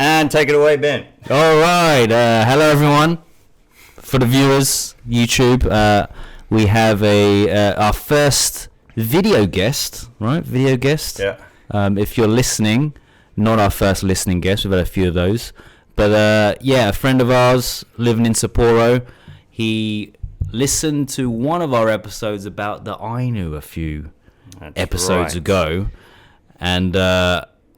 And take it away, Ben. All right. Hello, everyone. For the viewers, YouTube, we have our first video guest, right? Video guest. Yeah. If you're listening, not our first listening guest. We've had a few of those. But, a friend of ours living in Sapporo, he listened to one of our episodes about the Ainu a few episodes ago.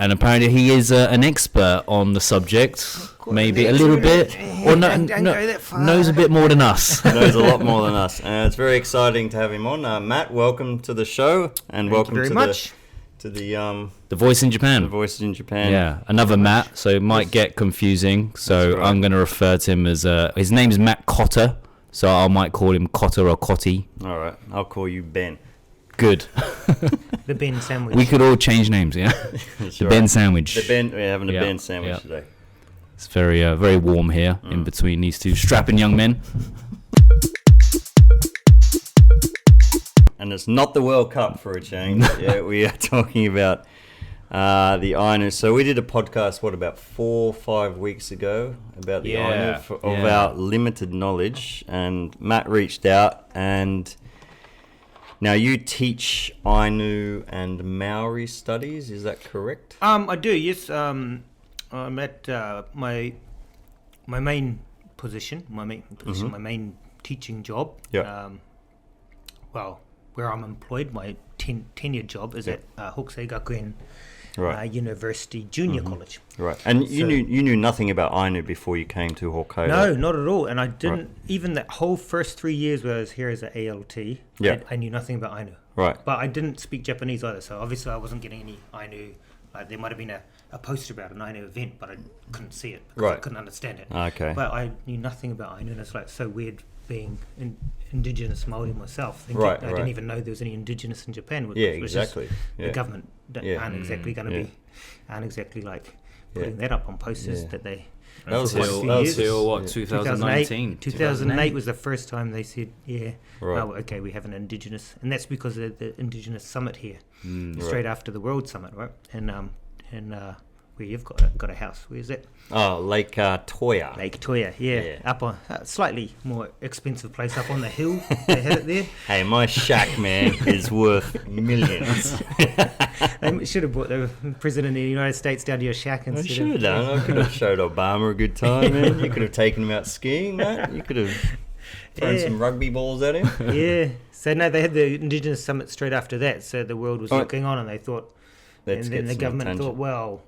And apparently he is an expert on the subject, maybe a little bit, or knows a bit more than us. Knows a lot more than us, and it's very exciting to have him on. Matt, welcome to the show, and welcome to the Voice in Japan. The Voice in Japan. Yeah, another Matt, so it might get confusing. So right. I'm going to refer to him as his name's Matt Cotter, so I might call him Cotter or Cotty. All right, I'll call you Ben. Good. The Ben sandwich. We could all change names, yeah. The Ben sandwich. We're having a Ben sandwich today. It's very, very warm here in between these two strapping young men. And it's not the World Cup for a change. Yeah, we are talking about the Ainu. So we did a podcast, about 4 or 5 weeks ago about the Ainu of our limited knowledge. And Matt reached out and... Now, you teach Ainu and Māori studies, is that correct? I do, yes. I'm at my main position, my main teaching job. Yeah. Where I'm employed, my tenured job is at Hokusei Gakuen University Junior College. Right. And you knew nothing about Ainu before you came to Hokkaido? No, not at all. And I didn't, even that whole first 3 years where I was here as an ALT, I knew nothing about Ainu. Right. But I didn't speak Japanese either, so obviously I wasn't getting any Ainu. Like there might have been a poster about an Ainu event, but I couldn't see it because I couldn't understand it. Okay. But I knew nothing about Ainu, and it's like so weird being Indigenous Māori myself. I didn't even know there was any Indigenous in Japan. Which exactly. The government aren't exactly going to be, aren't exactly like putting that up on posters that they... That was till what, 2019? 2008 was the first time they said, we have an Indigenous. And that's because of the Indigenous Summit here, straight after the World Summit, right? And where you've got a house. Where's that? Oh, Lake Toya. Lake Toya, up on a slightly more expensive place up on the hill. They had it there. Hey, my shack, man, is worth millions. They should have brought the President of the United States down to your shack instead. I should have done. I could have showed Obama a good time, man. You could have taken him out skiing, mate. You could have thrown some rugby balls at him. Yeah. So, no, they had the Indigenous Summit straight after that. So the world was looking on and they thought... and then the government thought, well...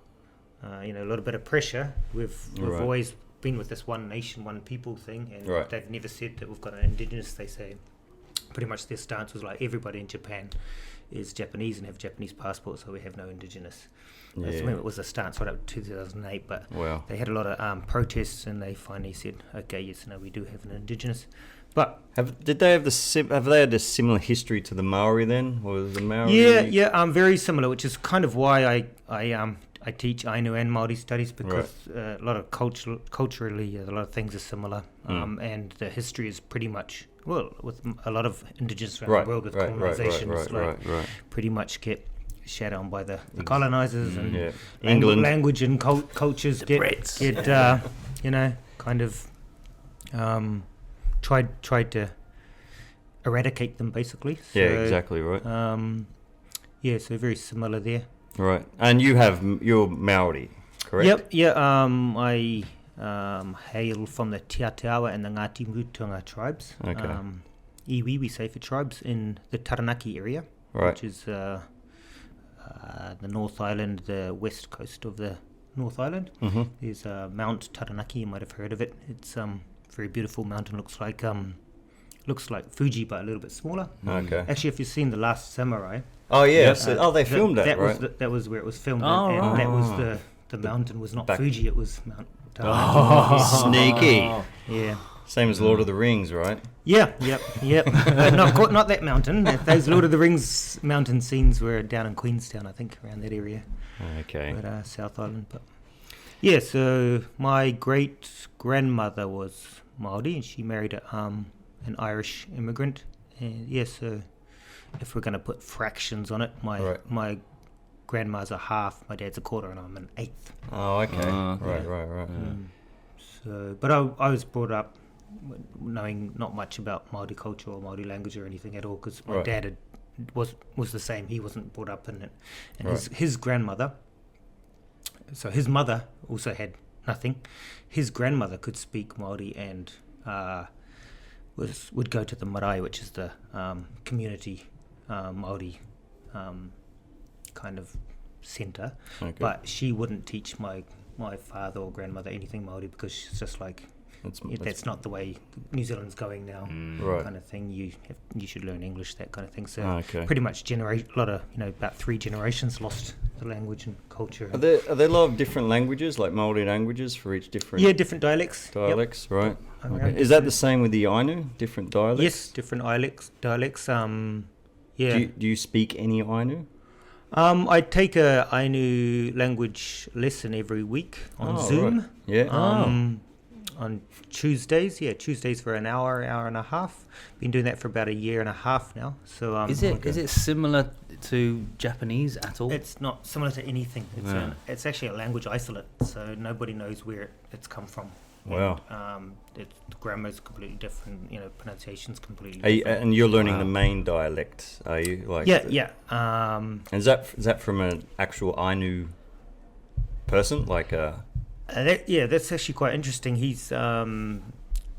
a little bit of pressure. We've always been with this one nation, one people thing, and they've never said that we've got an Indigenous. They say pretty much their stance was like everybody in Japan is Japanese and have Japanese passports, so we have no Indigenous. That's when it was a stance right up to 2008, but they had a lot of protests, and they finally said, okay, yes, no, we do have an Indigenous. But have they had a similar history to the Maori then, or the Maori? Very similar, which is kind of why I teach Ainu and Māori studies because a lot of culturally, a lot of things are similar, and the history is pretty much with a lot of Indigenous around the world with colonizations, pretty much get shat on by the colonizers and language and cultures get kind of tried to eradicate them basically. So, exactly right. So very similar there. Right, and you're Māori, correct? Yep, I hail from the Te Atiawa and the Ngāti Mutunga tribes. Okay. Iwi, we say for tribes in the Taranaki area, which is the North Island, the west coast of the North Island. Mm-hmm. There's Mount Taranaki, you might have heard of it. It's a very beautiful mountain, looks like Fuji, but a little bit smaller. Okay. Actually, if you've seen The Last Samurai... Oh, yeah. They filmed that, right? That was where it was filmed. And that was the mountain was not Fuji, it was Mount Sneaky. Yeah. Same as Lord of the Rings, right? Yep. But not that mountain. Those Lord of the Rings mountain scenes were down in Queenstown, I think, around that area. Okay. But South Island. But yeah, so my great-grandmother was Māori, and she married an Irish immigrant. And yeah, so if we're going to put fractions on it, my grandma's a half, my dad's a quarter, and I'm an eighth. Oh, okay. Right. So, but I was brought up knowing not much about Māori culture or Māori language or anything at all, because my dad was the same. He wasn't brought up in it, and his grandmother. So his mother also had nothing. His grandmother could speak Māori and would go to the marae, which is the community Māori kind of centre, but she wouldn't teach my father or grandmother anything Māori, because she's just like, that's not the way New Zealand's going now, kind of thing. You should learn English, that kind of thing. So pretty much about 3 generations lost the language and culture. Are there a lot of different languages, like Māori languages for each different? Yeah, different dialects. Dialects, right? Okay. Is that the same with the Ainu? Different dialects? Yes, different dialects. Yeah. Do you speak any Ainu? I take a Ainu language lesson every week on Zoom. Right. Yeah. On Tuesdays, Tuesdays for an hour and a half. Been doing that for about a year and a half now. So is it similar to Japanese at all? It's not similar to anything. It's actually a language isolate, so nobody knows where it's come from. Wow. And, the grammar's completely different. Pronunciation's completely different. And you're learning the main dialect, are you? And is that from an actual Ainu person, like a? That's actually quite interesting. He's Kenji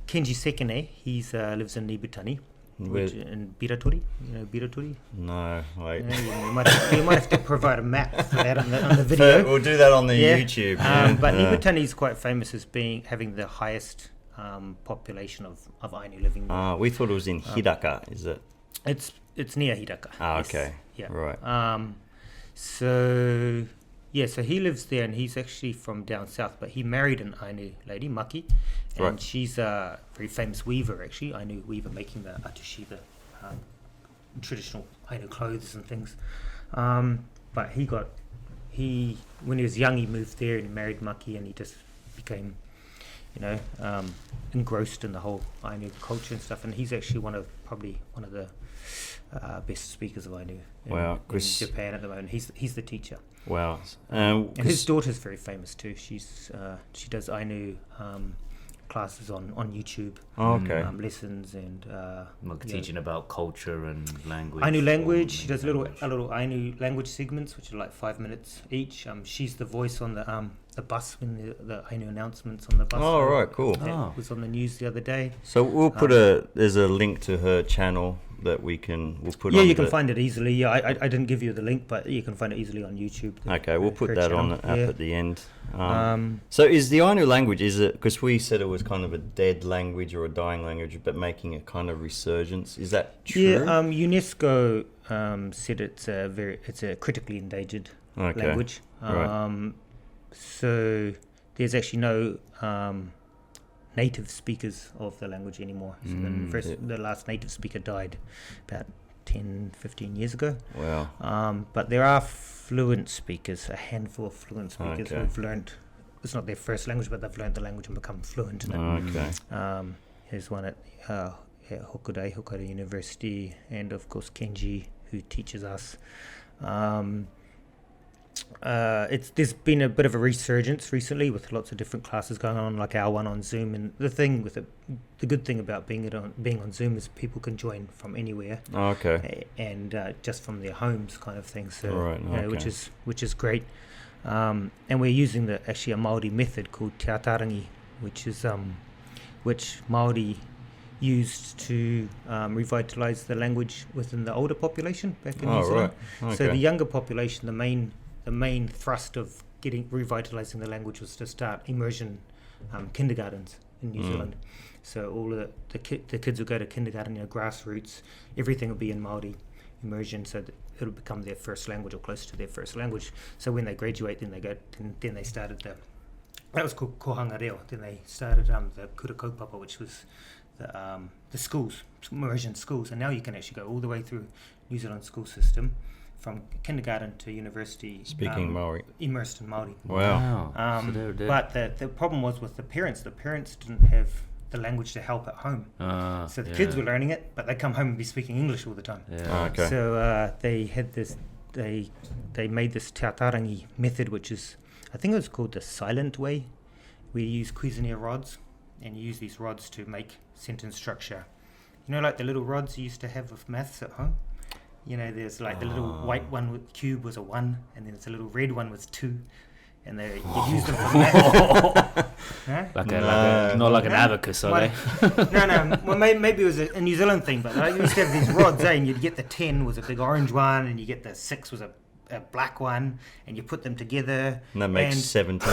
Sekine. He's lives in Nibutani, in Biratori. Biratori? No, wait. You might have to provide a map for that on the video. We'll do that on the YouTube. But Nibutani is quite famous as having the highest population of Ainu living there. We thought it was in Hidaka. Is it? It's near Hidaka. Okay. Yes. Yeah. Right. So he lives there, and he's actually from down south, but he married an Ainu lady, Maki, and she's a very famous weaver, actually, Ainu weaver, making the atushi, the traditional Ainu clothes and things. But when he was young, he moved there and he married Maki, and he just became, engrossed in the whole Ainu culture and stuff. And he's actually probably one of the best speakers of Ainu in Japan at the moment. He's the teacher. Wow. And his daughter's very famous too. She does Ainu classes on YouTube. Lessons and teaching about culture and language. Ainu language. She does little Ainu language segments, which are like 5 minutes each. She's the voice on the bus when the Ainu announcements on the bus. Oh, right, cool. That was on the news the other day. So we'll put there's a link to her channel that we'll put on. Yeah, you can find it easily. Yeah, I didn't give you the link, but you can find it easily on YouTube. Okay, we'll put that on the app at the end. So is the Ainu language, because we said it was kind of a dead language or a dying language, but making a kind of resurgence, is that true? Yeah, UNESCO said it's a critically endangered language. So there's actually no native speakers of the language anymore. So the last native speaker died about 10-15 years ago. Wow. But there are fluent speakers, a handful of fluent speakers who've learned, it's not their first language, but they've learned the language and become fluent in it. There's one at Hokkaido University, and of course Kenji, who teaches us. There's been a bit of a resurgence recently with lots of different classes going on, like our one on Zoom. And the good thing about being on Zoom is people can join from anywhere. And just from their homes, kind of thing. So which is great. And we're using actually a Māori method called te atarangi, which Māori used to revitalise the language within the older population back in New Zealand. So the younger population, the main thrust of revitalising the language was to start immersion kindergartens in New Zealand. So all of the kids would go to kindergarten, grassroots, everything would be in Māori immersion, so that it'll become their first language or close to their first language. So when they graduate, then they started that was called kohanga reo. Then they started the kura kaupapa, which was the schools, immersion schools, and now you can actually go all the way through New Zealand school system, from kindergarten to university, speaking Māori, immersed in Māori. Wow. But the problem was with the parents. The parents didn't have the language to help at home. So the kids were learning it, but they come home and be speaking English all the time. So they had this they made this teatarangi method, which is, I think it was called the silent way, where you use Cuisenaire rods, and you use these rods to make sentence structure. You know, like the little rods you used to have with maths at home? You know, there's like the little white one with cube was a 1, and then there's a little red one was 2. And they use them for maths. Huh? Not like an abacus, are they? No. Well, maybe it was a New Zealand thing, but I used to have these rods, and you'd get the 10 was a big orange one, and you get the 6 was a black one, and you put them together. And that makes 17.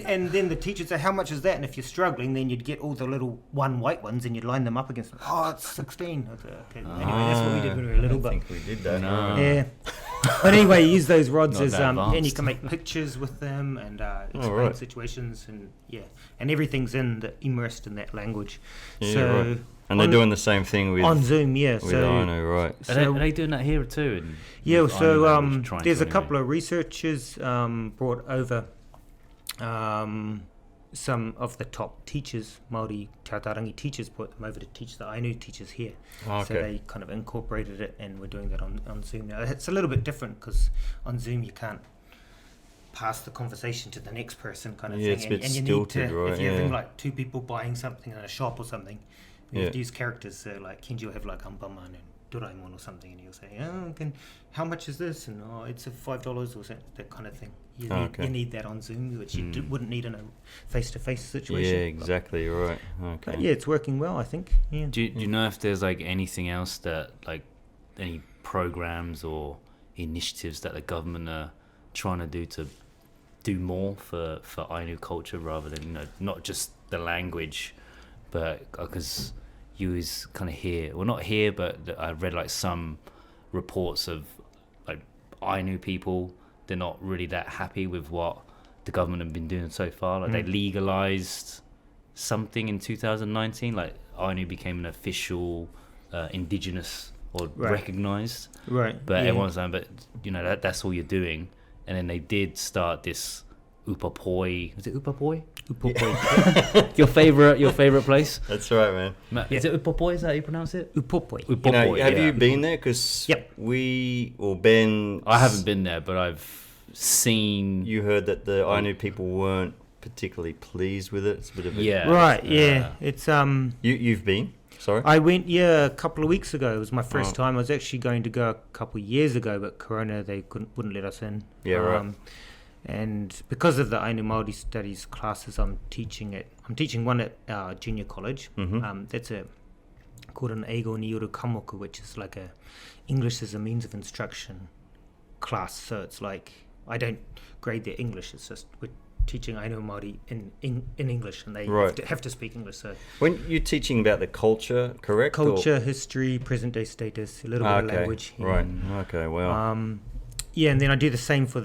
And then the teacher would say, how much is that? And if you're struggling, then you'd get all the little one white ones, and you'd line them up against them. Oh, it's 16. Okay. Anyway, that's what we did when we were little. I think we did that. No. Yeah. But anyway, you use those rods as and you can make pictures with them and explain situations, and everything's immersed in that language. And they're doing the same thing on Zoom, with Ainu, right? Are they doing that here too? There's a couple of researchers brought over some of the top teachers, Māori teatarangi teachers, brought them over to teach the Ainu teachers here. So they kind of incorporated it, and we're doing that on Zoom now. It's a little bit different because on Zoom you can't pass the conversation to the next person kind of thing. It's a bit stilted, right? If you're having like two people buying something in a shop or something, you have to use characters. Like Kenji will have like Ampaman and Doraemon or something, and he'll say, how much is this? And it's $5 or something, that kind of thing. You need that on Zoom, which you wouldn't need in a face-to-face situation. Yeah, exactly, right. Okay. But it's working well, I think. Yeah. Do you know if there's like anything else that, like, any programs or initiatives that the government are trying to do to do more for Ainu culture, rather than not just the language, but because you is kind of hear, well, not here, but I read like some reports of like Ainu people, they're not really that happy with what the government have been doing so far. Like they legalized something in 2019, like Ainu became an official Indigenous or recognized. Right. But everyone's saying, but that's all you're doing. And then they did start this Upapoi. Was it Upapoi? Upapoi. Your favorite place? That's right, man. Is it Upapoi? Is that how you pronounce it? Upapoi. Upapoi. Have you been there? Because Ben... I haven't been there, but I've seen... You heard that the Ainu people weren't particularly pleased with it. It's a bit of a... It's... You've been? Sorry? I went, a couple of weeks ago. It was my first time. I was actually going to go a couple of years ago, but Corona, they wouldn't let us in. Yeah, right. And because of the Ainu Māori studies classes I'm teaching one at our junior college. That's called an Eigo ni Uru Kamoku, which is like a English as a means of instruction class. So it's like, I don't grade their English, it's just we're teaching Ainu Māori in English, and they have to speak English. So when you're teaching about the culture, correct? Culture, history, present day status, a little bit of language. Right. Okay. Wow. And then I do the same for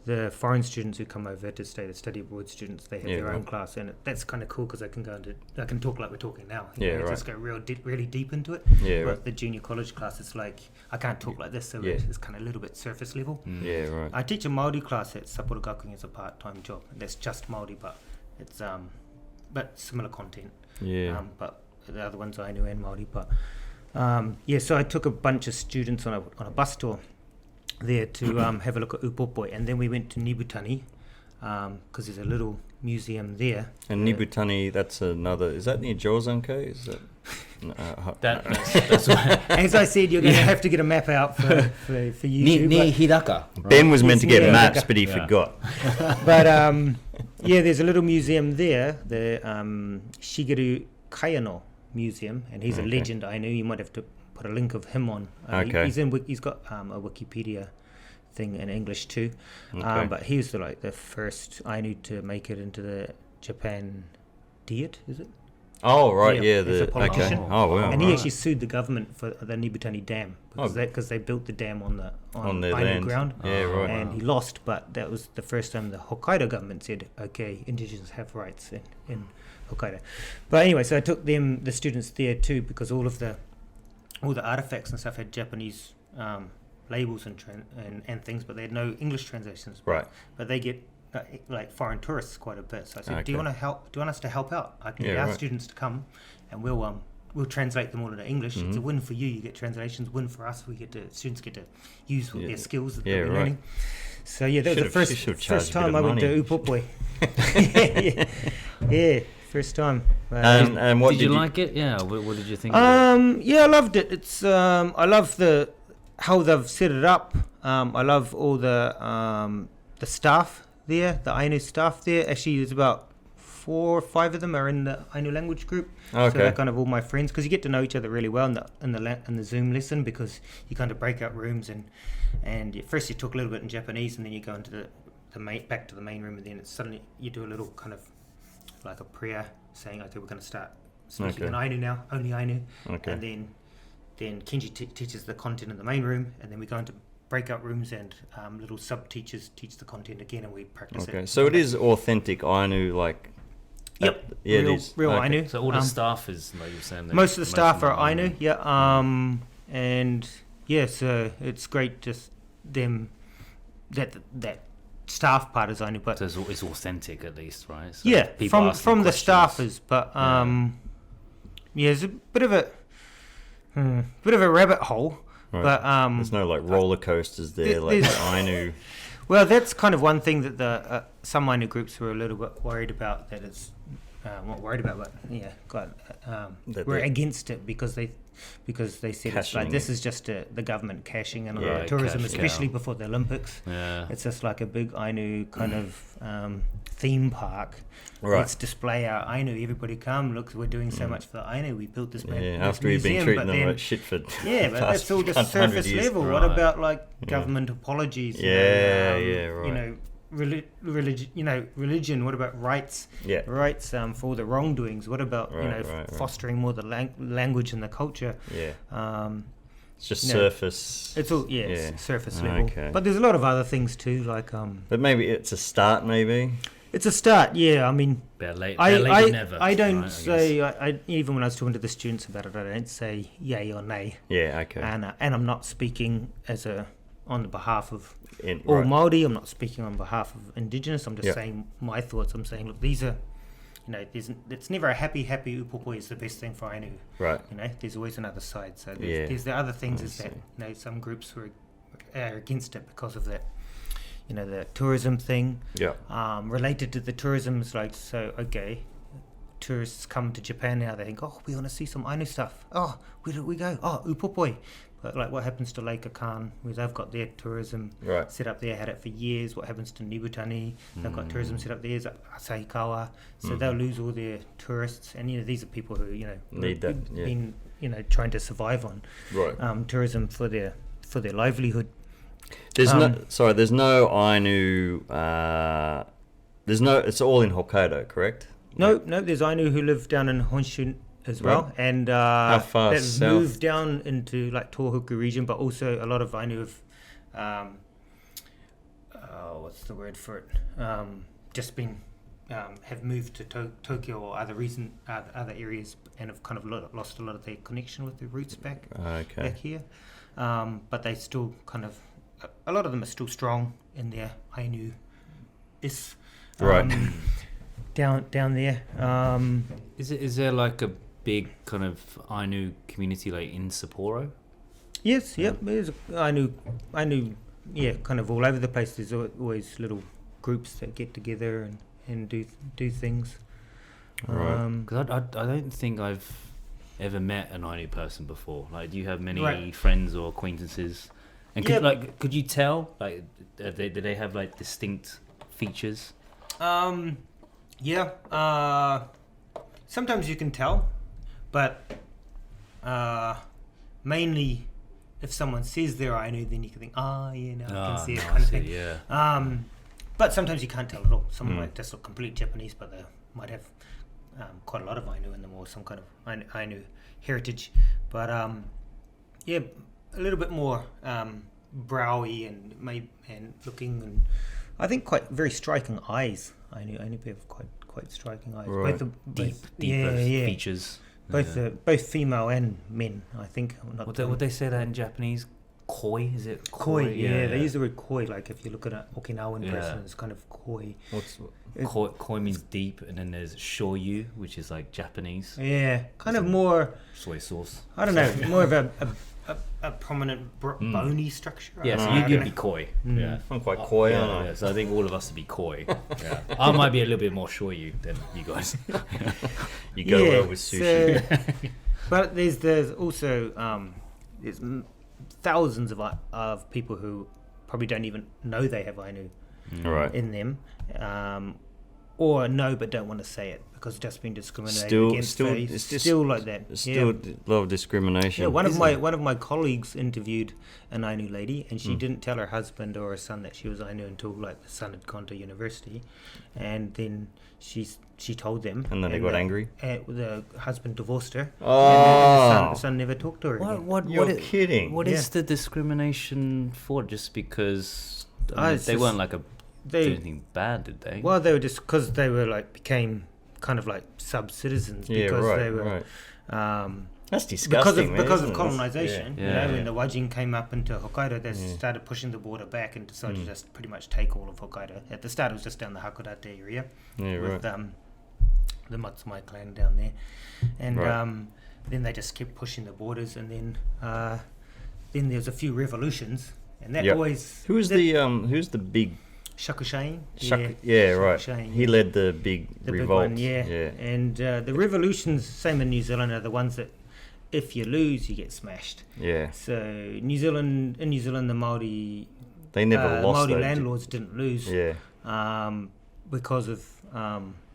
the foreign students who come over to stay, the study abroad students. They have their own class, and that's kind of cool because I can talk like we're talking now. Just go really deep into it. But the junior college class, it's like I can't talk like this, so it's kind of a little bit surface level. Yeah, right. I teach a Māori class at Sapporo Gakuin as a part-time job, and that's just Māori, but it's but similar content. Yeah. But the other ones I Ainu and Māori, but so I took a bunch of students on a bus tour there to have a look at Upopoi, and then we went to Nibutani because there's a little museum there. And Nibutani, that's another. Is that near Jozanko? Is that? That's As I said, you're going to have to get a map out for YouTube. Near Hidaka. Right? Ben was meant to get maps, but he forgot. But there's a little museum there, the Shigeru Kayano Museum, and he's a legend. I know you might have to put a link of him on. He's got a Wikipedia thing in English too, but he was the first Ainu to make it into the Japan Diet, is it? Oh right, as a politician. Okay. Oh wow. And he actually sued the government for the Nibutani Dam because they built the dam on their Ainu land. ground. Yeah, right. And he lost, but that was the first time the Hokkaido government said, okay, Indigenous have rights in Hokkaido. But anyway, so I took the students there too, because all the artifacts and stuff had Japanese labels and things, but they had no English translations. Right. But they get like foreign tourists quite a bit. So I said, do you want us to help out? I can get our students to come, and we'll we'll translate them all into English. It's a win for you. You get translations. Win for us. Students get to use their skills that they're learning. So that was the first time I went to Upopoi. yeah, first time. And what did you like it? Yeah, what did you think? Of it? Yeah, I loved it. It's I love how they've set it up. I love all the staff there, the Ainu staff there. Actually, there's about 4 or 5 of them are in the Ainu language group. Okay. So they're kind of all my friends, because you get to know each other really well in the Zoom lesson, because you kind of break out rooms and first you talk a little bit in Japanese, and then you go into back to the main room, and then it's suddenly you do a little kind of like a prayer saying, okay, we're going to start speaking in Ainu now, only Ainu. Okay. And then Kenji teaches the content in the main room, and then we go into breakout rooms, and little sub-teachers teach the content again, and we practice it. Okay, so it is authentic Ainu, like... Yep, it is. Real Ainu. So all the staff is, like you were saying... Most of the staff are Ainu, and so it's great just them, that staff part is Ainu, but... So it's authentic at least, right? So yeah, from the staffers, but it's a bit of a rabbit hole. Right. But there's no like roller coasters there, like Ainu. Well, that's kind of one thing that the some Ainu groups were a little bit worried about. That is, not worried about, but we're against it because they said it's like this is just the government cashing in on tourism, especially before the Olympics. Yeah. It's just like a big Ainu kind of theme park. Right. Let's display our Ainu. Everybody come, look, we're doing so much for the Ainu. We built this after we've been treating them like shit for but that's all just surface level. Right. What about like government apologies? Right. Religion. What about rights? Yeah. Rights for all the wrongdoings. What about fostering more the language and the culture? Yeah. It's just surface. It's all it's surface level. Okay. But there's a lot of other things too, like But maybe it's a start. Maybe. It's a start, yeah. I mean, better late than never. I don't say. I even when I was talking to the students about it, I don't say yay or nay. Yeah, okay. And I'm not speaking on the behalf of all Māori. I'm not speaking on behalf of Indigenous. I'm just saying my thoughts. I'm saying, look, these are, it's never a happy upopoi is the best thing for Ainu. Right. There's always another side. So there's the other things that some groups are against it because of that. The tourism thing. Yeah. Related to the tourism is like, tourists come to Japan now, they think, oh, we want to see some Ainu stuff. Oh, where do we go? Oh, Upopoi. But like what happens to Lake Akan, where they've got their tourism set up there, had it for years. What happens to Nibutani? They've got tourism set up there, Asahikawa. So they'll lose all their tourists. And, these are people who, need that. Been, trying to survive on tourism for their livelihood. There's no Ainu. It's all in Hokkaido, correct? No, there's Ainu who live down in Honshu as well, and how far that moved down into like Tohoku region, but also a lot of Ainu have, what's the word for it? Just been have moved to Tokyo or other areas, and have kind of lost a lot of their connection with their roots back here. But they still kind of. A lot of them are still strong in their Ainu down there. Is there like a big kind of Ainu community like in Sapporo? Yes, there's Ainu, kind of all over the place. There's always little groups that get together and do things. Because I don't think I've ever met an Ainu person before. Like, do you have many friends or acquaintances? And could you tell, like, do they have like distinct features? Sometimes you can tell, but mainly if someone says they're Ainu, then you can think, I can see it kind of thing. Yeah. But sometimes you can't tell at all. Someone might just look complete Japanese, but they might have quite a lot of Ainu in them, or some kind of Ainu heritage. But a little bit more browy and looking, and I think very striking eyes. Ainu people have quite striking eyes. Right. Deeper features. Both female and men, I think. Would they say that in Japanese? koi, is it? Koi, yeah. They use the word koi, like if you look at an Okinawan person, it's kind of koi. Koi means deep, and then there's shoyu, which is like Japanese. Yeah, kind of more... soy sauce. I don't know, more of a prominent bony structure. Yeah, so you'd be koi. Yeah, I'm quite koi, aren't I? So I think all of us would be koi. Yeah. I might be a little bit more shoyu than you guys. You go well with sushi. So, but there's also there's thousands of people who probably don't even know they have Ainu in them, or know but don't want to say it because it's just been discriminated against. Still like that. Still a lot of discrimination. Yeah, one of my colleagues interviewed an Ainu lady, and she didn't tell her husband or her son that she was Ainu until like the son had gone to university, and then she told them, and then they got angry. The husband divorced her. Oh, and the son never talked to her again. You're kidding? What is the discrimination for? Just because they weren't like did anything bad, did they? Well, they were just because they were became kind of like sub-citizens because they were. That's disgusting. Because of colonization. Yeah. When the Wajin came up into Hokkaido, they started pushing the border back and decided to just pretty much take all of Hokkaido. At the start, it was just down the Hakodate area with the Matsumai clan down there, and then they just kept pushing the borders, and then there's a few revolutions, and that always. Who's the big? Shakushain. Shakushain. He led the big revolt. Big one, and the revolutions, same in New Zealand, are the ones that if you lose, you get smashed. Yeah. So in New Zealand, the Māori, they never lost. Māori landlords didn't lose. Yeah. Because of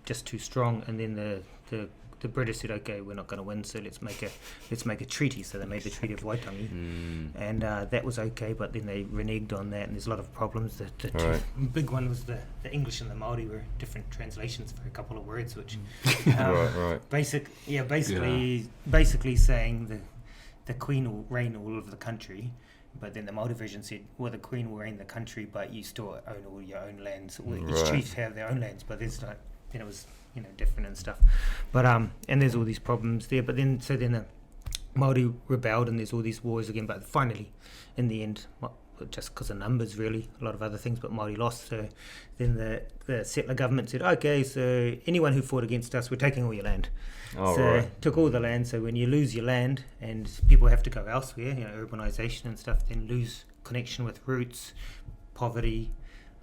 just too strong, and then the British said, okay, we're not going to win, so let's make a treaty. So they made the Treaty of Waitangi, and that was okay. But then they reneged on that, and there's a lot of problems. The big one was the English and the Māori were different translations for a couple of words, which basically saying the Queen will reign all over the country. But then the Māori version said, well, the Queen will reign the country, but you still own all your own lands. Each chief have their own lands, but there's it was different and stuff. But and there's all these problems there. But then the Māori rebelled, and there's all these wars again. But finally, in the end, just because of numbers, really, a lot of other things, but Māori lost. So then the settler government said, okay, so anyone who fought against us, we're taking all your land. Took all the land. So when you lose your land and people have to go elsewhere, urbanization and stuff, then lose connection with roots, poverty,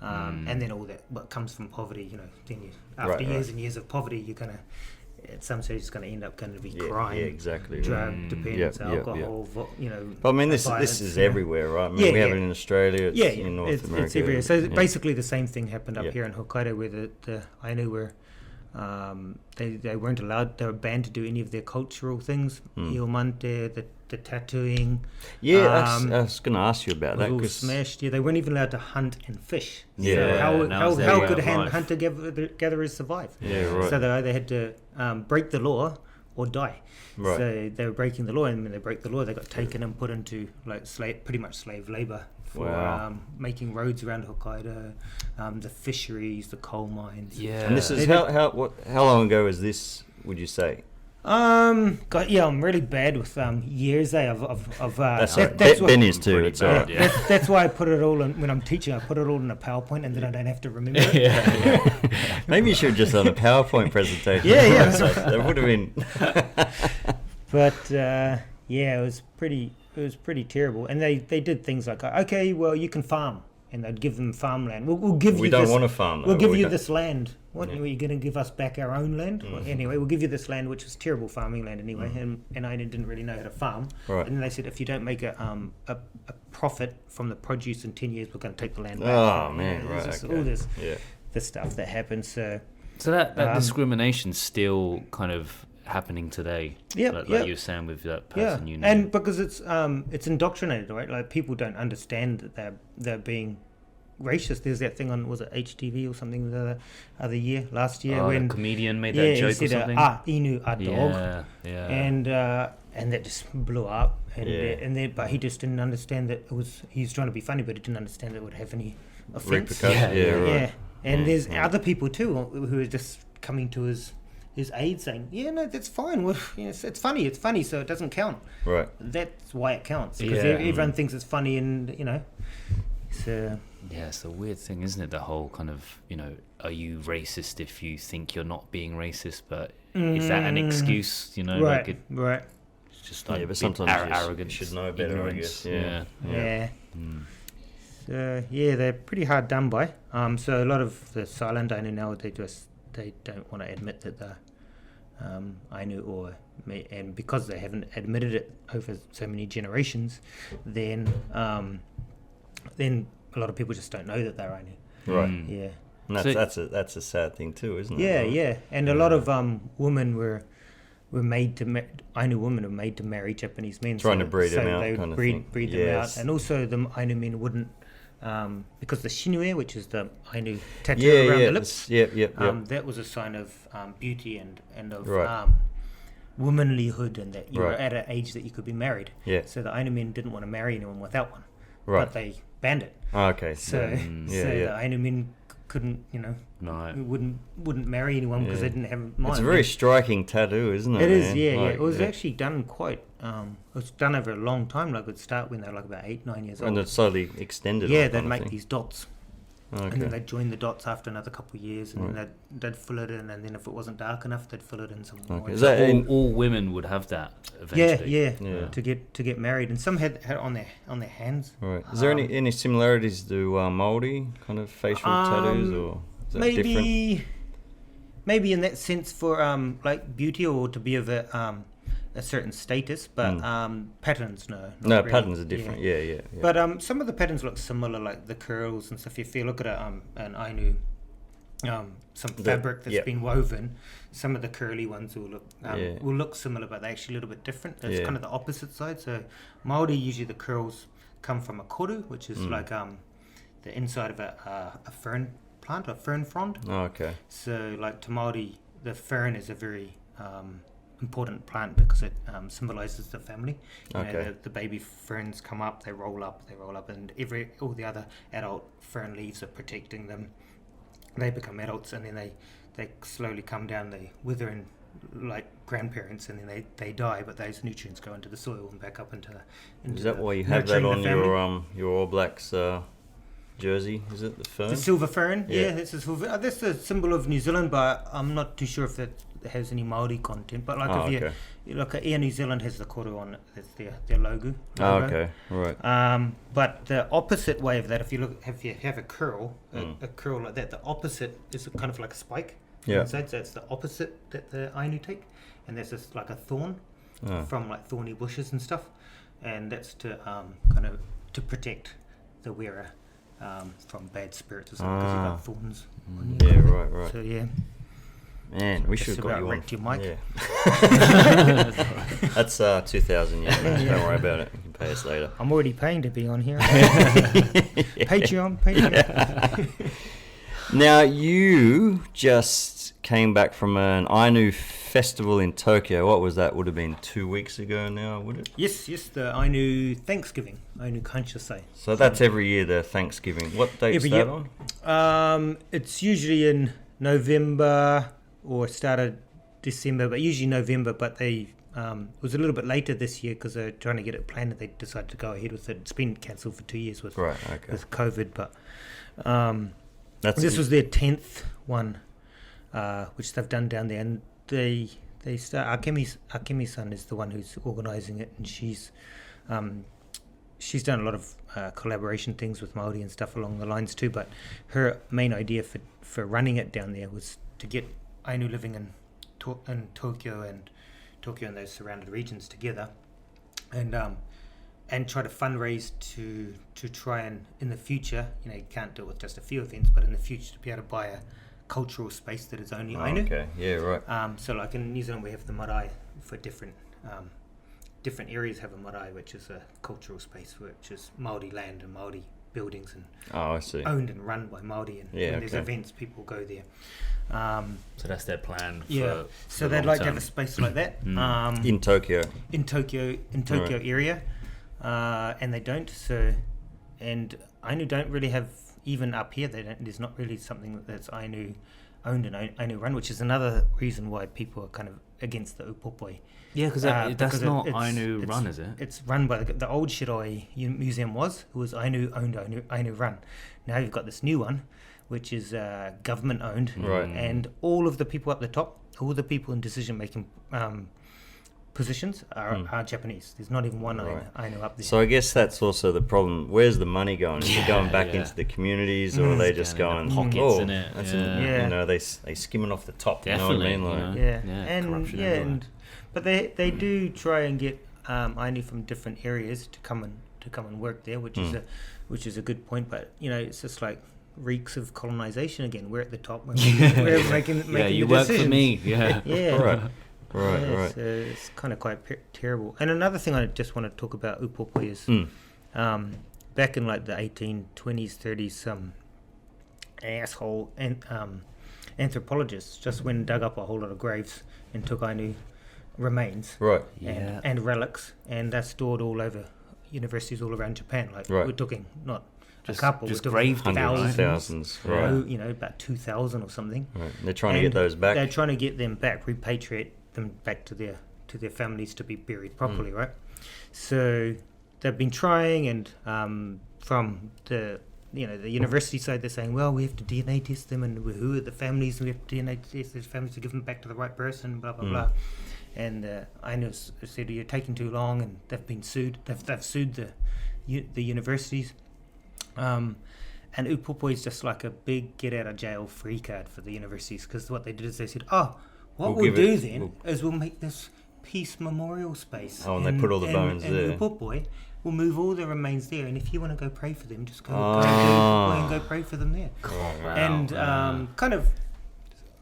and then all that what comes from poverty, then after years and years of poverty, you're gonna at some stage it's going to end up going to be crime, drug dependence, alcohol, But I mean, this is everywhere, right? I mean, we have it in Australia, it's in North America. It's everywhere. So basically the same thing happened up here in Hokkaido, where the Ainu were, they weren't allowed, they were banned to do any of their cultural things, iomante, the tattooing. I was going to ask you about that. All smashed. They weren't even allowed to hunt and fish. Yeah. So how could hunter-gatherers survive? So they either had to break the law or die. Right. So they were breaking the law, and when they broke the law, they got taken and put into pretty much slave labor for making roads around Hokkaido, the fisheries, the coal mines. Yeah. And this is how long ago is this? Would you say? I'm really bad with years. That's right. Ben is too. It's all right. That's why I put it all in when I'm teaching. I put it all in a PowerPoint, and then I don't have to remember it. Maybe you should have just done a PowerPoint presentation. That would have been. But it was pretty terrible. And they did things like, okay, well, you can farm, and they'd give them farmland. We'll give you. We don't want to farm. We'll give you this land. What, are you going to give us back our own land? Well, anyway, we'll give you this land, which was terrible farming land anyway, and I didn't really know how to farm. Right. And then they said, if you don't make a profit from the produce in 10 years, we're going to take the land back. Oh, man, right. All this stuff that happens. So that discrimination's still kind of happening today. Like you were saying with that person you know. And because it's indoctrinated, right? Like, people don't understand that they're being racist. There's that thing on, was it HTV or something last year when a comedian made that joke he said, or something. Inu, dog. And that just blew up. And then, but he just didn't understand that he was trying to be funny, but he didn't understand that it would have any offense. Repercussions. And there's other people too who are just coming to his his aide saying, "Yeah, no, that's fine. Well, it's funny, so it doesn't count." Right. That's why it counts, because everyone thinks it's funny, and so. Yeah, it's a weird thing, isn't it? The whole kind of, are you racist if you think you're not being racist? But is that an excuse? Right, right. It's just like but sometimes arrogance, you should know better, ignorance. I guess. Yeah. So they're pretty hard done by. So a lot of the silent Ainu now, they don't want to admit that they're Ainu, and because they haven't admitted it over so many generations, then a lot of people just don't know that they're Ainu. Right. Yeah. And that's a sad thing too, isn't it? Yeah. And a lot of women were made to Ainu women were made to marry Japanese men, trying to breed them out, they kind of breed thing. them out, and also the Ainu men wouldn't. Because the shinue, which is the Ainu tattoo around the lips, that was a sign of beauty and of womanlyhood, and that you were at an age that you could be married. Yeah. So the Ainu men didn't want to marry anyone without one, right. but they banned it. Oh, okay. So the Ainu men couldn't, wouldn't marry anyone because they didn't have mind. It's a very striking tattoo, isn't it? It is, It was actually done quite. It was done over a long time. Like it would start when they were like about 8-9 years old. And it slowly extended. Yeah, they'd make these dots. Okay. And then they'd join the dots after another couple of years, and then they'd fill it in, and then if it wasn't dark enough, they'd fill it in some more. Is that all women would have that eventually? Yeah. To get married, and some had it on their hands. Right. Is there any similarities to Māori kind of facial tattoos, or is that different? Maybe in that sense for like beauty or to be of a certain status, but patterns, no. No, really. patterns are different. Yeah. But some of the patterns look similar, like the curls and stuff. If you look at an Ainu, some fabric that's been woven, some of the curly ones will look similar, but they're actually a little bit different. That's kind of the opposite side. So Māori, usually the curls come from a koru, which is like the inside of a fern plant, a fern frond. Oh, okay. So like to Māori, the fern is a very important plant because it symbolizes the family. The baby ferns come up, they roll up, and all the other adult fern leaves are protecting them. They become adults, and then they slowly come down, they wither in like grandparents, and then they die, but those nutrients go into the soil and back up into is that why you have that on your All Blacks jersey? Is it the fern? The silver fern? Yeah, that's a silver. That's a symbol of New Zealand, but I'm not too sure if that has any Māori content. But like you look at Air New Zealand has the koru on it. That's their logo. Oh, okay, right. But the opposite way of that, if you have a curl, a curl like that, the opposite is kind of like a spike. Yeah. Inside, so it's the opposite that the Ainu take, and that's just like a thorn from like thorny bushes and stuff, and that's to kind of to protect the wearer from bad spirits or something, because you've got thorns on you. Yeah, right. So yeah. Man, we should have got you on. Your mic. Yeah. That's 2,000. Yeah, don't worry about it. You can pay us later. I'm already paying to be on here. Patreon. Now you just came back from an Ainu festival in Tokyo. What was that? Would have been 2 weeks ago now, would it? Yes, the Ainu Thanksgiving, Ainu Kanshasai. So that's every year, the Thanksgiving. What date's that on? It's usually in November or start of December, but usually November. But it was a little bit later this year because they're trying to get it planned, and they decided to go ahead with it. It's been cancelled for 2 years with COVID, but this was their 10th one, which they've done down there, and they start. Akemi-san is the one who's organising it, and she's done a lot of collaboration things with Māori and stuff along the lines too. But her main idea for running it down there was to get Ainu living in Tokyo and those surrounded regions together, and try to fundraise to try and in the future, you can't do it with just a few events, but in the future to be able to buy a cultural space that is only Ainu. Okay, yeah, right. So like in New Zealand we have the marae for different areas have a marae, which is a cultural space, which is Māori land and Māori buildings and I see. Owned and run by Māori, and when there's events people go there. So that's their plan. So they'd like to have a space like that in Tokyo area, and they don't. So, and Ainu don't really have, even up here. There's not really something that's Ainu owned an Ainu run, which is another reason why people are kind of against the upopoi. Yeah, because that's not Ainu run, is it? It's run by the old Shiroi museum who was Ainu owned Ainu run. Now you've got this new one, which is government owned, right. And all of the people up the top, all the people in decision making positions are Japanese. There's not even one Ainu up there. So I guess that's also the problem. Where's the money going? Is it going back into the communities, or are they just going pockets in it? You know, they skimming off the top. Definitely, you know what I mean? And but they do try and get Ainu from different areas to come and work there, which is a good point. But you know, it's just like reeks of colonization again. We're at the top. We're making you the work decisions. for me. Yeah. Right. So it's kind of quite terrible. And another thing I just want to talk about upopoi is back in like the 1820s, 30s, some asshole anthropologists just went and dug up a whole lot of graves and took Ainu remains and relics, and that's stored all over universities all around Japan. Like we're talking not just, a couple, just we're talking thousands, right? You know, about 2,000 or something. Right. They're trying to get those back. They're trying to get them back, repatriate them back to their families to be buried properly, right? So they've been trying, and from the university side, they're saying, well, we have to DNA test them, and who are the families, and we have to DNA test those families to give them back to the right person, blah blah blah. And Ainu said, you're taking too long, and they've been sued. They've sued the universities. And upopoi is just like a big get out of jail free card for the universities, because what they did is they said, we'll make this peace memorial space. And they put all the bones there. Upopoi, we'll move all the remains there, and if you want to go pray for them, just go to Upopoi and go pray for them there. Kind of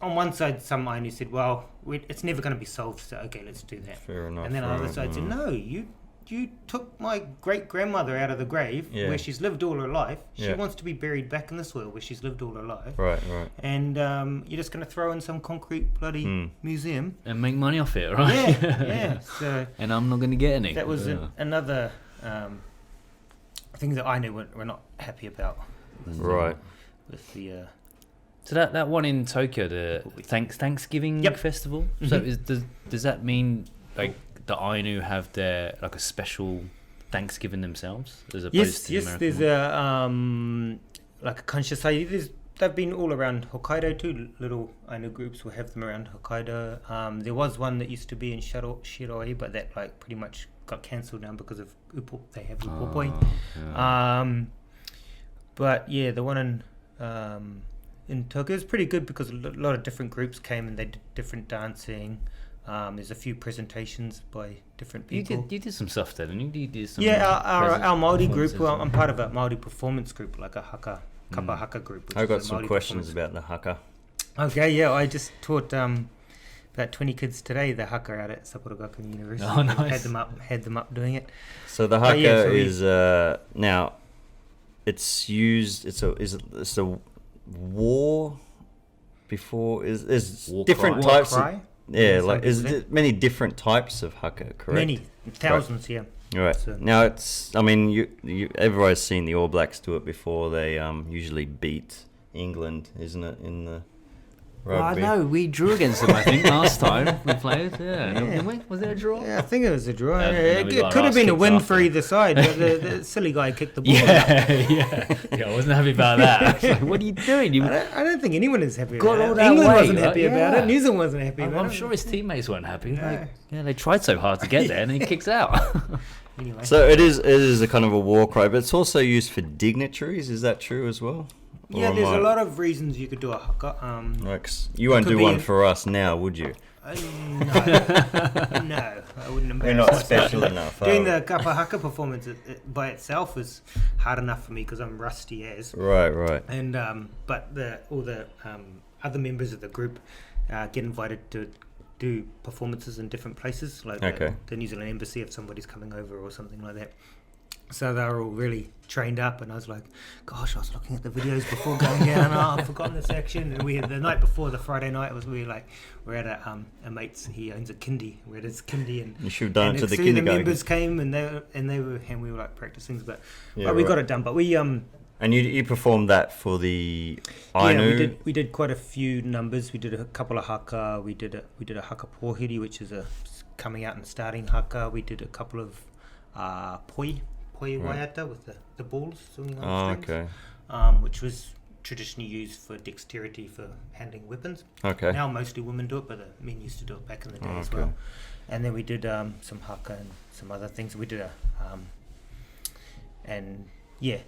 on one side, some Ainu said, well, it's never going to be solved, so okay, let's do that. Fair enough. And then on the other side said, no, you took my great-grandmother out of the grave where she's lived all her life. She wants to be buried back in the soil where she's lived all her life. Right. And you're just going to throw in some concrete bloody museum. And make money off it, right? Yeah. So, and I'm not going to get any. That was another thing that I knew we're not happy about. Right. With the... So that one in Tokyo, the Thanksgiving festival. Mm-hmm. So does that mean like the Ainu have their like a special Thanksgiving themselves as opposed to the American there's a like a kanshasai. They've been all around Hokkaido too. Little Ainu groups will have them around Hokkaido. There was one that used to be in Shiroi, but that like pretty much got cancelled now because of they have upopoi. But yeah, the one in Tokyo is pretty good because a lot of different groups came and they did different dancing. There's a few presentations by different people. You did some stuff there, didn't you? You did some our Māori group. Well, I'm part of a Māori performance group, like a kapa haka group. I've got some questions about the haka. Okay, yeah, I just taught about 20 kids today the haka out at Sapporo Gakuin University. Oh, nice. Had them up doing it. So the haka is now it's used. It's a war before is war different cry. types. War cry? Is there many different types of haka, correct? Many, thousands, right. Right. So. Now it's, I mean, you everybody's seen the All Blacks do it before. They usually beat England, isn't it, in the rugby? Well, no, we drew against them, I think, last time we played. Yeah. Was it a draw? Yeah, I think it was a draw. It could have been a win for either side, but the silly guy kicked the ball. Yeah, I wasn't happy about that. Like, what are you doing? I don't think anyone is happy about it. England wasn't happy about it. New Zealand wasn't happy about it. I'm sure his teammates weren't happy. No. They tried so hard to get there, and then he kicks out. Anyway. So it is a kind of a war cry, but it's also used for dignitaries. Is that true as well? Yeah, there's a lot of reasons you could do a haka. You won't do one for us now, would you? No, I wouldn't embarrass You're not special enough. Doing the kapa haka performance by itself is hard enough for me because I'm rusty as. Right. And but all the other members of the group get invited to do performances in different places, like the New Zealand Embassy if somebody's coming over or something like that. So they were all really trained up, and I was like, gosh, I was looking at the videos before going down. I've forgotten this action. And we had the night before, the Friday night, we're at a mate's. He owns a kindy. We're at his kindy, and you should have done it to the kindergarten. The members came, and we were like practicing, but we got it done. But we And And you performed that for the Ainu? Yeah, we did quite a few numbers. We did a couple of haka. We did a haka pōhiri, which is a coming out and starting haka. We did a couple of poi waiata with the balls swinging on the strings. Okay. Which was traditionally used for dexterity for handling weapons. Okay. Now mostly women do it, but the men used to do it back in the day as well. And then we did some haka and some other things. We did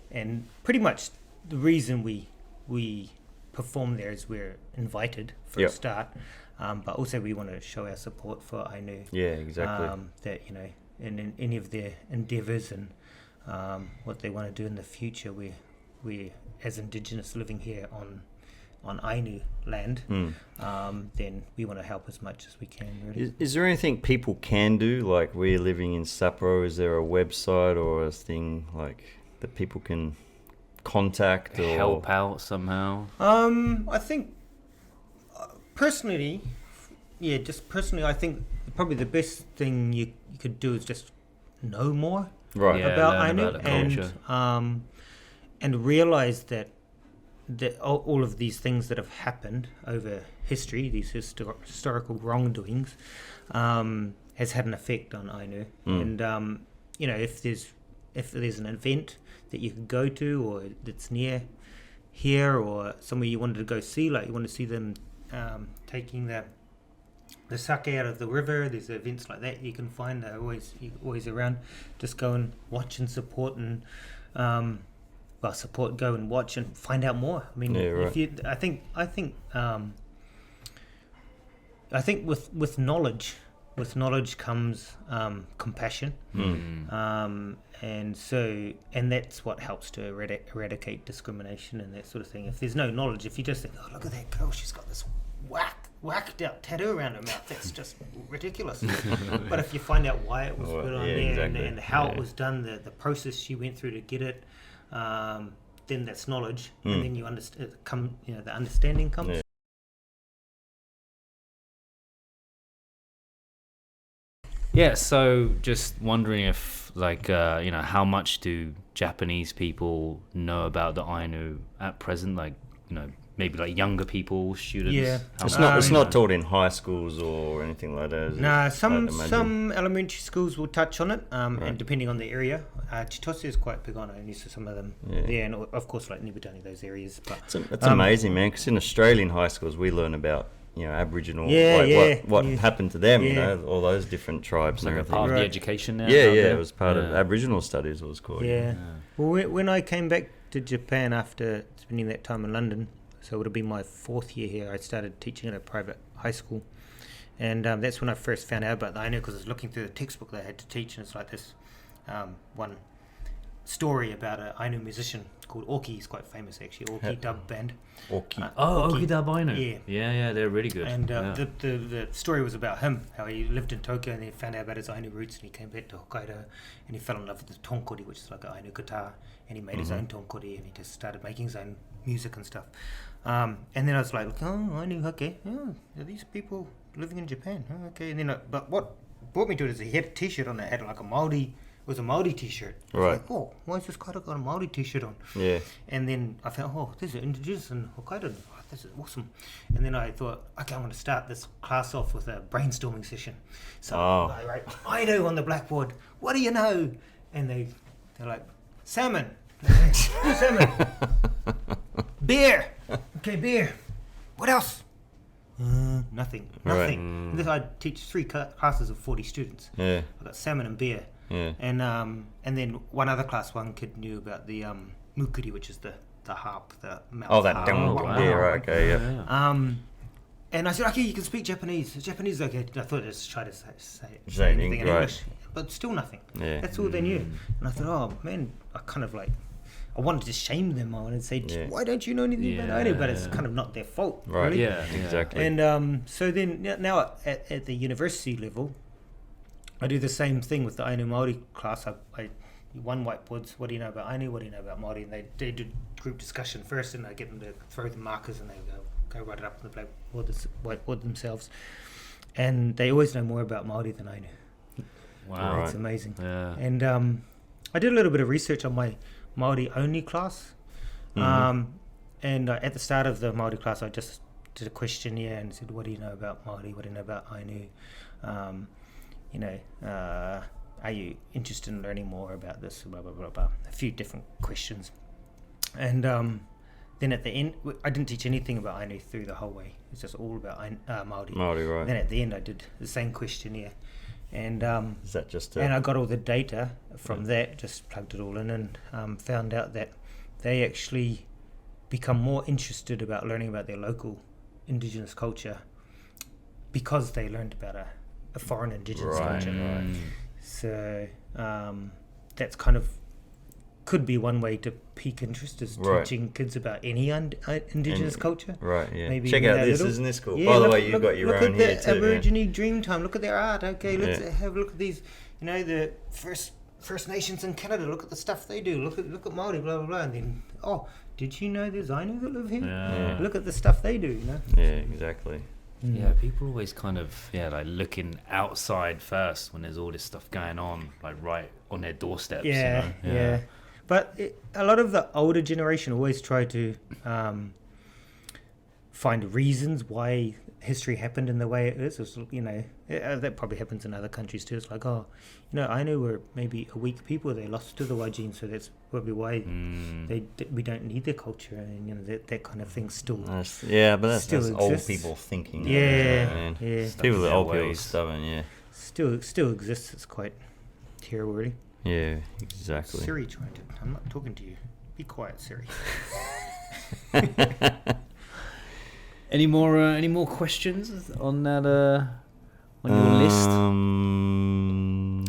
and pretty much the reason we perform there is we're invited for a start, but also we want to show our support for Ainu. Yeah, exactly. That in any of their endeavours and what they want to do in the future, we as Indigenous living here on Ainu land, then we want to help as much as we can. Really. Is there anything people can do? Like we're living in Sapporo, is there a website or a thing like that people can contact or help out somehow? I think personally, I think probably the best thing you could do is just know more about Ainu and realize that all of these things that have happened over history, these historical wrongdoings, has had an effect on Ainu. And if there's an event that you can go to or that's near here or somewhere you wanted to go see, like you want to see them taking the sake out of the river, there's events like that you can find. They're always around. Just go and watch and support and go and watch and find out more. I mean, I think with knowledge comes compassion, and that's what helps to eradicate discrimination and that sort of thing. If there's no knowledge, if you just think, oh, look at that girl, she's got this whacked out tattoo around her mouth, that's just ridiculous. But if you find out why it was put on there and how it was done, the process she went through to get it, then that's knowledge, and then you understand. The understanding comes. Yeah. Yeah, so just wondering if, how much do Japanese people know about the Ainu at present? Maybe like younger people, students. Yeah, it's not taught in high schools or anything like that. No, some elementary schools will touch on it, and depending on the area, Chitose is quite big on it, and so some of them there, and of course like Nibutani, those areas. But it's amazing, man, because in Australian high schools we learn about Aboriginal, what happened to them, all those different tribes and everything. Part of the education now. It was part of Aboriginal studies. It was called. Yeah. Well, when I came back to Japan after spending that time in London, so it would have been my 4th year here, I started teaching at a private high school, and that's when I first found out about the Ainu, because I was looking through the textbook they had to teach, and it's like this one story about an Ainu musician called Oki. He's quite famous actually. Oki dub band. Oki. Oki dub Ainu. Yeah, they're really good. And the story was about him, how he lived in Tokyo and he found out about his Ainu roots, and he came back to Hokkaido and he fell in love with the tonkori, which is like an Ainu guitar, and he made his own tonkori, and he just started making his own music and stuff. And then I was like, oh, Ainu, okay, are these people living in Japan? Oh, okay. And then, but what brought me to it is he had a T-shirt on that had like a Māori. It was a Māori T-shirt. Right. Like, oh, why is this guy got a Māori T-shirt on? Yeah. And then I thought, oh, this is Indigenous in Hokkaido. Oh, this is awesome. And then I thought, okay, I'm going to start this class off with a brainstorming session. So I write Ainu on the blackboard. What do you know? And they're like, salmon. Salmon. Beer. Okay, beer. What else? Nothing. Right. And then I teach 3 classes of 40 students. Yeah. I got salmon and beer. Yeah. And then one kid knew about the mukuri, which is the harp, the mouth. Oh, that harp. yeah, right, okay, yeah. And I said, okay, you can speak Japanese. Japanese, okay. I thought I'd just try to say anything in English, but still nothing. Yeah. That's all they knew. And I thought, oh man, I wanted to shame them. I wanted to say, why don't you know anything about Ainu? But it's kind of not their fault, right? Really. Yeah, exactly. And so then now at the university level, I do the same thing with the Ainu Māori class. I one whiteboards, what do you know about Ainu, what do you know about Māori? And they do group discussion first, and I get them to throw the markers, and they go write it up on the whiteboard themselves. And they always know more about Māori than Ainu. Wow. It's amazing. Yeah. And I did a little bit of research on my Māori only class. And at the start of the Māori class, I just did a questionnaire and said, what do you know about Māori? What do you know about Ainu? Are you interested in learning more about this? Blah, blah, blah, blah. A few different questions. And then at the end, I didn't teach anything about Ainu through the whole way. It's just all about Māori. Māori, right. Then at the end, I did the same questionnaire. And is that just and I got all the data from that, just plugged it all in, and found out that they actually become more interested about learning about their local Indigenous culture because they learned about a foreign Indigenous culture. Right. So that's kind of could be one way to pique interest, is teaching kids about any Indigenous culture. Right, yeah. Maybe check out this, isn't this cool? Yeah, by the way, you've got your own here too. Look at the Aborigine Dreamtime. Look at their art. Okay, let's have a look at these. The First Nations in Canada. Look at the stuff they do. Look at Māori. Blah blah blah. And then, did you know there's Ainu that live here? Yeah. Look at the stuff they do. Yeah, exactly. Yeah, people always kind of like looking outside first when there's all this stuff going on, like right on their doorsteps. Yeah. But a lot of the older generation always try to find reasons why history happened in the way it is. It's, that probably happens in other countries too. It's like, Ainu were maybe a weak people. They lost to the Wajin, so that's probably why we don't need their culture, and that kind of thing still. But that's old people thinking. Yeah. People that old people are stubborn. Yeah. Still exists. It's quite terrible, really. Yeah, exactly. Siri trying to. I'm not talking to you. Be quiet, Siri. Any more questions on that? On your list?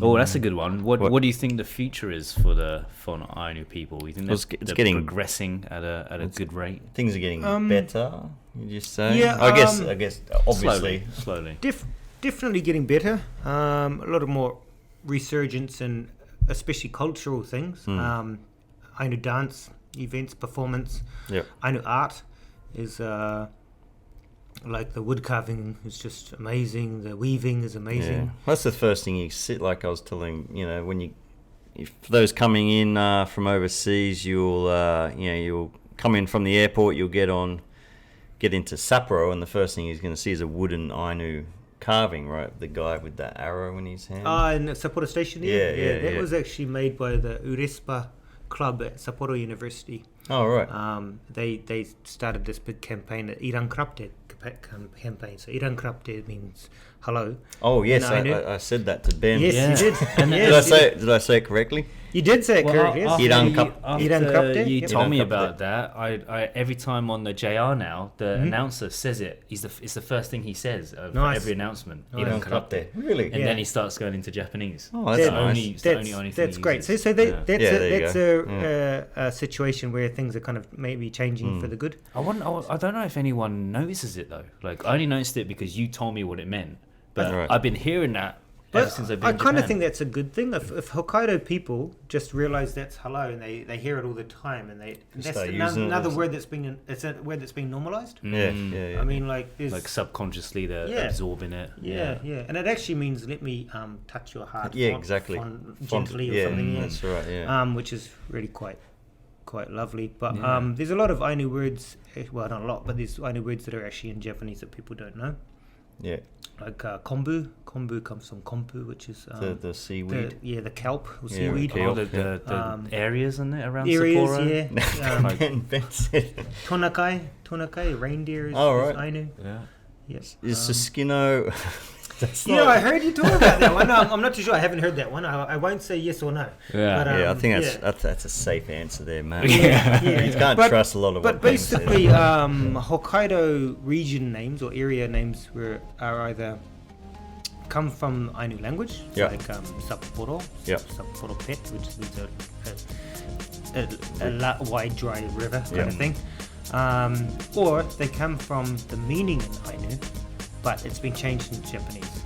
Oh, that's a good one. What do you think the future is for the Ainu people? You think it's getting progressing at a good rate? Things are getting better. You just say? Yeah, I guess obviously slowly. Definitely getting better. A lot of more resurgence and especially cultural things. Ainu dance events, performance. Ainu art is like the wood carving is just amazing. The weaving is amazing. Yeah. That's the first thing you sit. Like I was telling when for those coming in from overseas, you'll come in from the airport. You'll get into Sapporo, and the first thing he's going to see is a wooden Ainu carving, right? The guy with that arrow in his hand. In Sapporo Station. Yeah. That was actually made by the Urespa Club at Sapporo University. Oh, right. They started this big campaign, the Irang Krapte campaign. So Irang Krapte means hello. Oh, yes, I said that to Ben. Yes, you did. Did I say it correctly? You did say it correctly. Yes. After you told me about that, I every time on the JR now, the announcer says it. It's the first thing he says for every announcement. Irang Krapte. Really? And then he starts going into Japanese. Oh, that's nice. The only thing that's great. So that's a situation where things are kind of maybe changing for the good. I don't know if anyone notices it though. Like I only noticed it because you told me what it meant. But I've been hearing that ever since I've been in Japan. I kind of think that's a good thing. If Hokkaido people just realize that's hello and they hear it all the time, and that's another word that's being normalized. Yeah. I mean, like there's subconsciously they're absorbing it. Yeah, and it actually means let me touch your heart. Exactly. Gently or something. That's right. Yeah. Which is really quite lovely. But there's a lot of Ainu words. Well, not a lot, but there's Ainu words that are actually in Japanese that people don't know. Yeah. Like kombu. Kombu comes from kompu, which is the seaweed. The kelp or seaweed. The areas in there around areas, Sapporo. Ben said Tonakai, reindeer is Ainu. Yeah. Yes. Is Suskino? I heard you talk about that one. I'm not too sure. I haven't heard that one. I won't say yes or no. Yeah, but, I think that's a safe answer there, man. Yeah. You can't trust a lot of. But basically, Hokkaido region names or area names are either come from Ainu language, like Sapporo, Sapporo Pet, which means a wide dry river kind of thing, or they come from the meaning in Ainu, but it's been changed in Japanese.